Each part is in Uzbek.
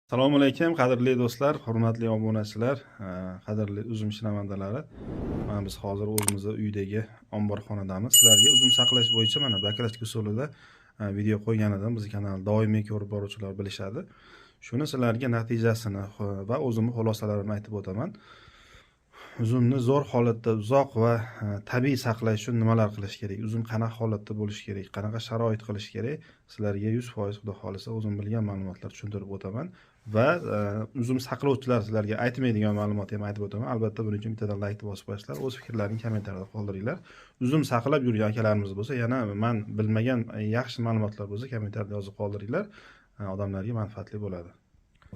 Assalomu alaykum, qadrli do'stlar, hurmatli obunachilar, qadrli uzum shinavandalari. Mana biz hozir o'zimizning uydagi omborxonadamiz. Sizlarga uzum saqlash bo'yicha mana bakrachka usulida video qo'ygan edim. Bizning kanalni doimiy ko'rib boruvchilar bilishadi. Shuni sizlarga natijasini va o'zimning xulosalarimni aytib o'taman. Uzumni zo'r holatda uzoq va tabiiy saqlash uchun nimalar qilish kerak? Uzum qanaqa holatda bo'lishi kerak? Qanaqa sharoit qilish kerak? Sizlarga 100% xudo xolisa o'zim bilgan ma'lumotlar tushuntirib o'taman va uzum saqlovchilar sizlarga aytmaydigan ma'lumot ham aytib o'taman. Albatta buning uchun bittadan like bosib qo'yasizlar. O'z fikrlaringizni kommentariyada qoldiringlar. Uzum saqlab yurgan akalarimiz bo'lsa, yana men bilmagan yaxshi ma'lumotlar bo'lsa, kommentariyada yozib qoldiringlar. Odamlarga manfaatli bo'ladi.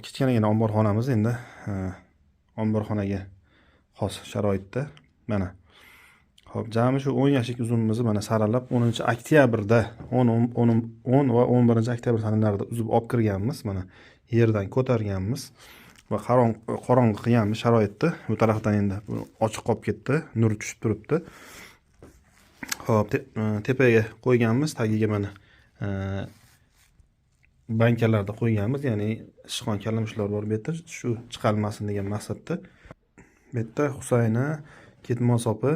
Kichkinagina omborxonamiz endi omborxonaga xos sharoitda mana. Xo'p, jami shu 10 yoshlik uzumimizni mana saralab 10-oktyabrda 10 va 11-oktyabr sanalarida uzib olib kirganmiz. Mana yerdan ko'targanmiz va qorong'i qilganmiz sharoitda. Bu tarafdan endi ochiq qolib ketdi, nur tushib turibdi. Xo'p, tepaga qo'yganmiz, tagiga mana bankalarda qo'yganmiz, ya'ni sichqon kalamushlar bor bu yerda, shu chiqarmasin degan maqsadda. Bu yerda Husayna, ketmon sopi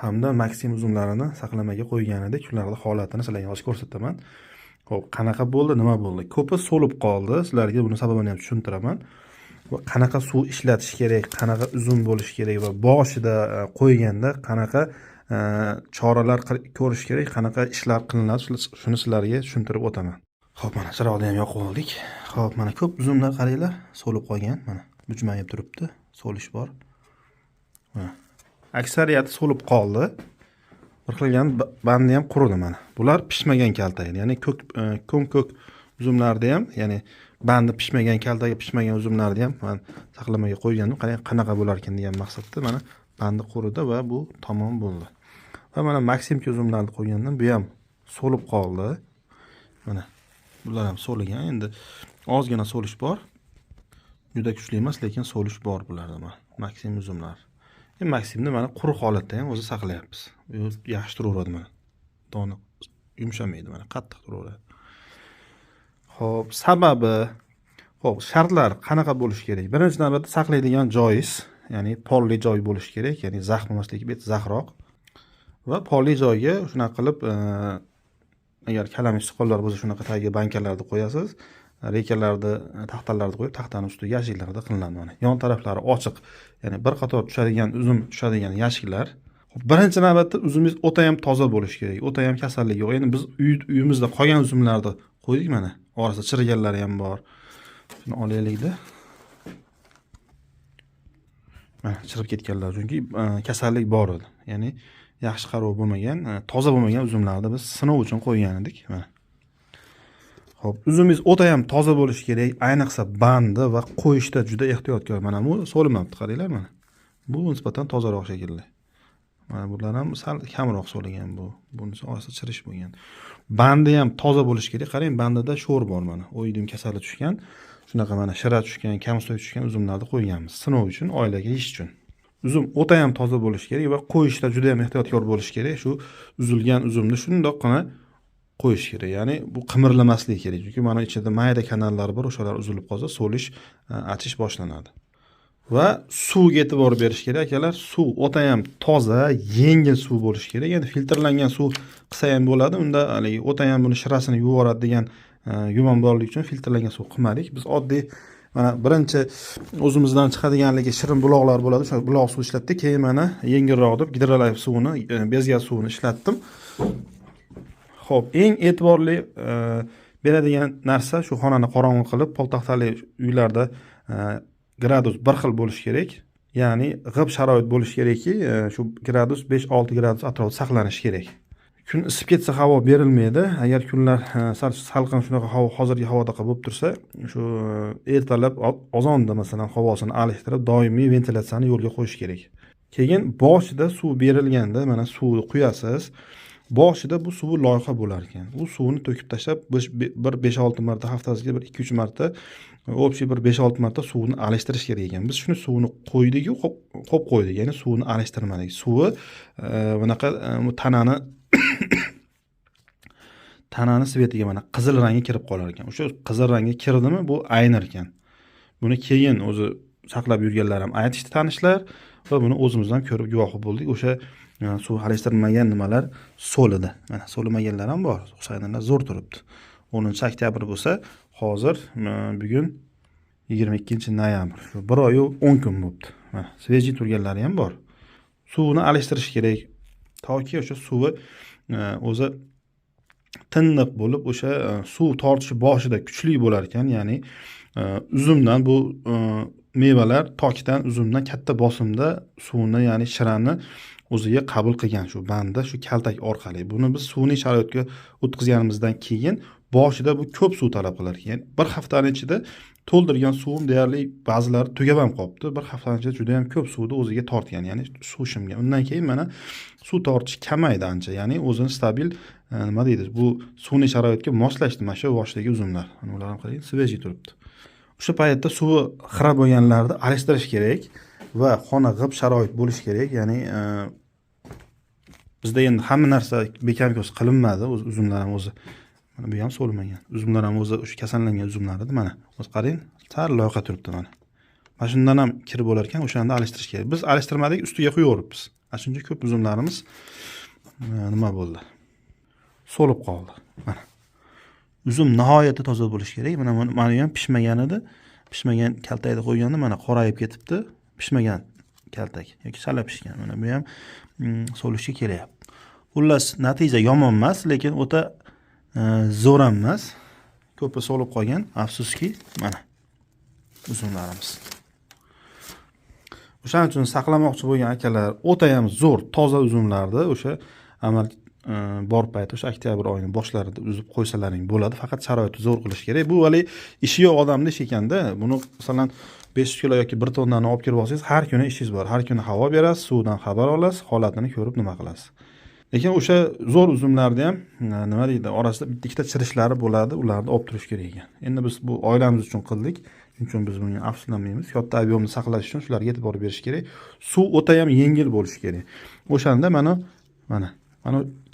hamda Maksim uzumlarini saqlamaga qo'ygan edik. Ularning holatini sizlarga hozir ko'rsataman. Xo'p, qanaqa bo'ldi, nima bo'ldi? Ko'pi so'lib qoldi. Sizlarga buni sababini ham tushuntiraman. Va qanaqa suv ishlatish kerak, qanaqa uzum bo'lishi kerak va boshida qo'yganda qanaqa choralar ko'rish kerak, qanaqa ishlar qilinadi, shuni sizlarga tushuntirib o'taman. Xo'p, mana chiroqni ham yoqib oldik. Xo'p, mana ko'p uzumlar qaranglar, so'lib qolgan. Mana bujmayib turibdi, so'lish bor. Aksariyati so'lib qoldi. Bir qilgan bandi ham quridi mana. Bular pishmagan kaltak, ya'ni ko'k uzumlarda ham, ya'ni bandi pishmagan kaltagi pishmagan uzumlarda ham men saqlamaga qo'ygandim. Qanaqa bo'lar ekan degan maqsadda mana bandi quridi va bu tamom bo'ldi. Va mana Maksimki uzumlarni qo'ygandim, bu ham so'lib qoldi. Mana bular ham so'ligan. Endi ozgina so'lish bor. Juda kuchli emas, lekin so'lish bor bularda mana. Maksim uzumlar. Maksimni mana quruq holatda ham o'zi saqlayapmiz. Bu yaxshi turaveradi mana. Dona yumshamaydi mana, qattiq turaveradi. Xo'p, sababi, xo'p, shartlar qanaqa bo'lishi kerak? Birinchi navbatda saqlaydigan joyingiz, ya'ni polli joy bo'lishi kerak, ya'ni zax bo'lmasligi, bu zaxroq. Va polli joyga shunaqa qilib, agar kalamush sichqonlar bo'lsa, shunaqa tagiga bankalarni qo'yasiz. Rekalarda, taxtalarda qo'yib, taxtani ustida yashiklarda qilinadi mana. Yon taraflari ochiq, ya'ni bir qator tushadigan uzum tushadigan yashiklar. Birinchi navbatda uzumingiz o'ta ham toza bo'lishi kerak. O'ta ham kasallik yo'q. Endi biz uyimizda qolgan uzumlarni qo'ydik mana. Orasida chiriganlari ham bor. Shuni olaylik-da. Mana chirib ketganlar, chunki kasallik bor edi. Ya'ni yaxshi qarov bo'lmagan, toza bo'lmagan uzumlarni biz sinov uchun qo'ygan edik. Mana. Xo'p, uzumingiz o'ta ham toza bo'lishi kerak, ayniqsa bandi va qo'yishda juda ehtiyotkor. Mana bu so'limabdi, qaranglar mana. Bu nisbatan tozaroq shekilli. Mana bular ham sal kamroq so'ligan bu. Bunisi orasida chirish bo'lgan. Bandi ham toza bo'lishi kerak. Qarang, bandida sho'r bor mana. O'ydim kasali tushgan. Shunaqa mana shira tushgan, kamsoy tushgan uzumlarni qo'yganmiz. Sinov uchun, oilaga yeyish uchun. Uzum o'ta ham toza bo'lishi kerak va qo'yishda juda ham ehtiyotkor bo'lish kerak. Shu uzilgan uzumni shundoqqina qo'yish kerak. Ya'ni bu qimirlamasligi kerak. Chunki mana ichida mayda kanallar bor, o'shalar uzilib qolsa, so'lish, achish boshlanadi. Va suvga e'tibor berish kerak akalar. Suv o'ta ham toza, yengil suv bo'lishi kerak. Endi filtrlangan suv qilsa ham bo'ladi. Unda haligi o'ta ham buni shirasini yuvoradi degan gumon borligi uchun filtrlangan suv qilmadik. Biz oddiy mana birinchi o'zimizdan chiqadiganligi shirin buloqlar bo'ladi. O'sha buloq suv ishlatdik. Keyin mana yengilroq deb gidrolife suvini, bezgaz suvini ishlatdim. Xo'p, eng e'tiborli beradigan narsa shu xonani qorong'i qilib, poltaxtali uylarda gradus bir xil bo'lishi kerak. Ya'ni g'ib sharoit bo'lishi kerakki, shu gradus 5-6 gradus atrofida saqlanishi kerak. Kun isib ketsa havo berilmaydi. Agar kunlar salqin shunaqa havo, hozirgi havodaqa bo'lib tursa, shu ertalab ozonda masalan havosini alishtirib, doimiy ventilyatsiyani yo'lga qo'yish kerak. Keyin boshida suv berilganda mana suvni quyasiz. Boshida bu suv loyqa bo'lar ekan. Bu suvni to'kib tashlab, bir 5-6 marta, haftasiga bir 2-3 marta, общий bir 5-6 marta suvni alishtirish kerak ekan. Biz shuni suvni qo'ydik-ku, qo'yib qo'ydik. Ya'ni suvni alishtirmadik. Suvi bunaqa tanani svetiga mana qizil rangga kirib qolar ekan. O'sha qizil rangga kirdimi, bu aynir ekan. Buni keyin o'zi saqlab yurganlar ham aytishdi tanishlar va buni o'zimiz ham ko'rib guvohi bo'ldik. O'sha suv aralashtirilmagan nimalar so'lidi. Mana so'limaganlar ham bor. O'shalarlar zo'r turibdi. 10 oktyabr bo'lsa, hozir bugun 22 noyabr. Shu 1 oy 10 kun bo'libdi. Mana svejiy turganlari ham bor. Suvni alashtirish kerak. Toki o'sha suvi o'zi tiniq bo'lib, o'sha suv tortishi boshida kuchli bo'lar ekan, ya'ni uzumdan bu mevalar tokidan, uzumdan katta bosimda suvni, ya'ni shirani o'ziga qabul qilgan shu banda, shu kaltak orqali. Buni biz suvni sharoitga o'tkazganimizdan keyin boshida bu ko'p suv talab qilar ekan. Bir haftaning ichida to'ldirgan suvim deyarli ba'zilari tugab ham qolibdi. Bir haftaning ichida juda ham ko'p suvni o'ziga tortgan, ya'ni suv shimgan. Undan keyin mana suv tortish kamaydi ancha, ya'ni o'zini stabil nima deydi, bu suvni sharoitga moslashdi mana shu boshdagi uzumlar. Mana ular ham qarang, svejiy turibdi. O'sha paytda suvi xira bo'lganlarni alashtirish kerak va xona g'ib sharoit bo'lish kerak. Ya'ni bizda endi hamma narsa bekamko'z qilinmadi. Uzumlar ham o'zi mana bu ham so'lmagan. Uzumlar ham o'zi o'sha kasallangan uzumlar edi. Mana o'zi qarang, sal loyqa turibdi mana. Mana shundan ham kirib bo'lar ekan, o'shani alashtirish kerak. Biz alashtirmadik, ustiga qo'yaveribmiz. Shuncha ko'p uzumlarimiz nima bo'ldi? So'lib qoldi. Mana. Uzum nihoyatda toza bo'lish kerak. Mana ham pishmagan edi. Pishmagan kaltakni qo'yganda mana qorayib ketibdi. Pishmagan kaltak yoki sala pishgan. Mana bu ham so'lishga kelyapti. Xullas, natija yomon emas, lekin o'ta zo'r ham emas. Ko'pi so'lib qolgan. Afsuski, mana uzumlarimiz. O'shaning uchun saqlamoqchi bo'lgan akalar, o'ta ham zo'r, toza uzumlarni o'sha amal bor payti o'sha oktyabr oyining boshlarida uzib qo'ysalaring bo'ladi. Faqat sharoitni zo'r qilish kerak. Bu vali ishi yo'q odamni ish ekanda, buni masalan 500 kilo yoki 1 tonnani olib kelib olsangiz, har kuni ishingiz bor. Har kuni havo berasiz, suvdan xabar olasiz, holatini ko'rib nima qilasiz. Lekin o'sha zo'r uzumlarda ham nima deydi, orasida bitta-ikkita chirishlari bo'ladi, ularni olib turish kerak ekan. Endi biz bu oilamiz uchun qildik. Shuning uchun biz bunga afsuslanmaymiz. Katta ob'yomni saqlash uchun shularga e'tibor berish kerak. Suv o'ta ham yengil bo'lishi kerak. O'shanda mana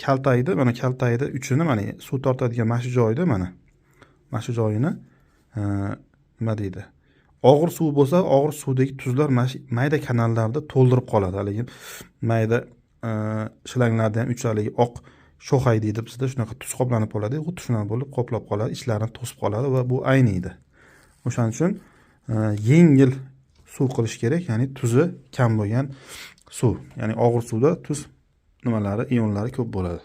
kaltaydi, mana kaltaydi uchini mana suv tortadigan mana shu joyda mana shu joyini nima deydi? Og'ir suv bo'lsa, og'ir suvdagi tuzlar mayda kanallarda to'ldirib qoladi. Lekin mayda shilanglarda ham uchaligi oq sho'xay deydi bizda, shunaqa tuz qoplanib qoladi. Xuddi shunaqa bo'lib qoplab qoladi, ichlarini to'sib qoladi va bu ayniydi. O'shaning uchun yengil suv qilish kerak, ya'ni tuzi kam bo'lgan suv. Ya'ni og'ir suvda tuz nimalari, ionlari ko'p bo'ladi.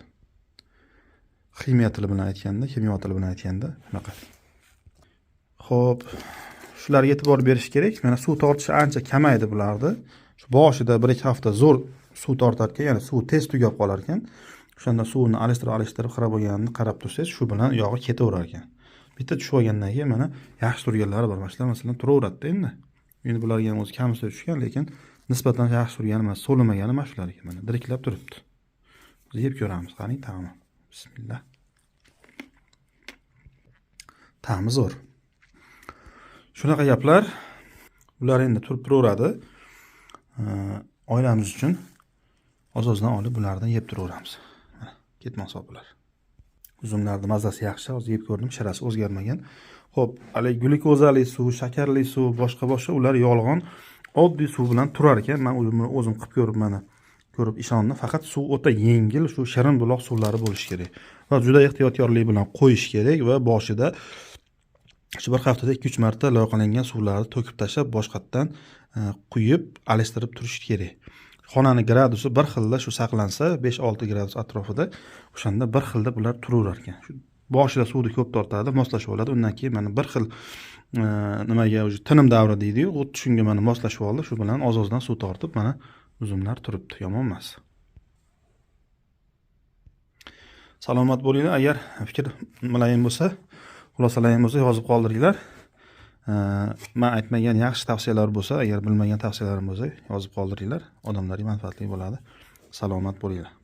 Kimyo tili bilan aytganda shunaqa. Xo'p, shularga e'tibor berish kerak. Mana suv tortishi ancha kamaydi bularni. Shu boshida 1-2 hafta zo'r suv tortar ekan, ya'ni suv tez tugab qolar ekan. O'shanda suvni alishtirib xira bo'lganini qarab tursangiz, shu bilan yog'i ketaverar ekan. Bitta tushib olgandan keyin mana yaxshi turganlari bor. Masalan, turaveradi endi. Endi bularga ham o'zi kamisi tushgan, lekin nisbatan yaxshi turgani emas, so'limagani mana shular ekan. Mana diriklab turibdi. Biz yeb ko'ramiz, qarang ta'mi. Bismillah. Ta'mi zo'r. Shunaqa gaplar. Ular endi turib turaveradi. Oilamiz uchun oz-ozdan olib bulardan yeb turaveramiz. Mana ketmoq bular. Uzumlarning mazasi yaxshi, hozir yeb ko'rdim, shirasi o'zgarmagan. Xo'p, hali glyukozali suv, shakarli suv, boshqa ular yolg'on, oddiy suv bilan turar ekan. Men o'zim qilib ko'rib ishondim. Faqat suv o'ta yengil, shu shirin buloq suvlari bo'lishi kerak. Va juda ehtiyotkorlik bilan qo'yish kerak va boshida shu bir haftada 2-3 marta loyqalangan suvlarni to'kib tashlab, boshqatdan quyib, alishtirib turish kerak. Xonani gradusi bir xilda shu saqlansa, 5-6 gradus atrofida, o'shanda bir xilda bular turaverar ekan. Shu boshida suvni ko'p tortadi, moslashib oladi. Undan keyin mana bir xil nimaga o'zi tinim davri deydi-yu, xuddi shunga mana moslashib oldi. Shu bilan oz-ozdan suv tortib, mana uzumlar turibdi. Yomon emas. Salomat bo'linglar. Agar fikr nimalayim bo'lsa, xulosalarim bo'lsa yozib qoldiringlar. Men aytmagan yaxshi tavsiyalar bo'lsa, agar bilmagan tavsiyalarim bo'lsa, yozib qoldiringlar. Odamlarga manfaatli bo'ladi. Salomat bo'linglar.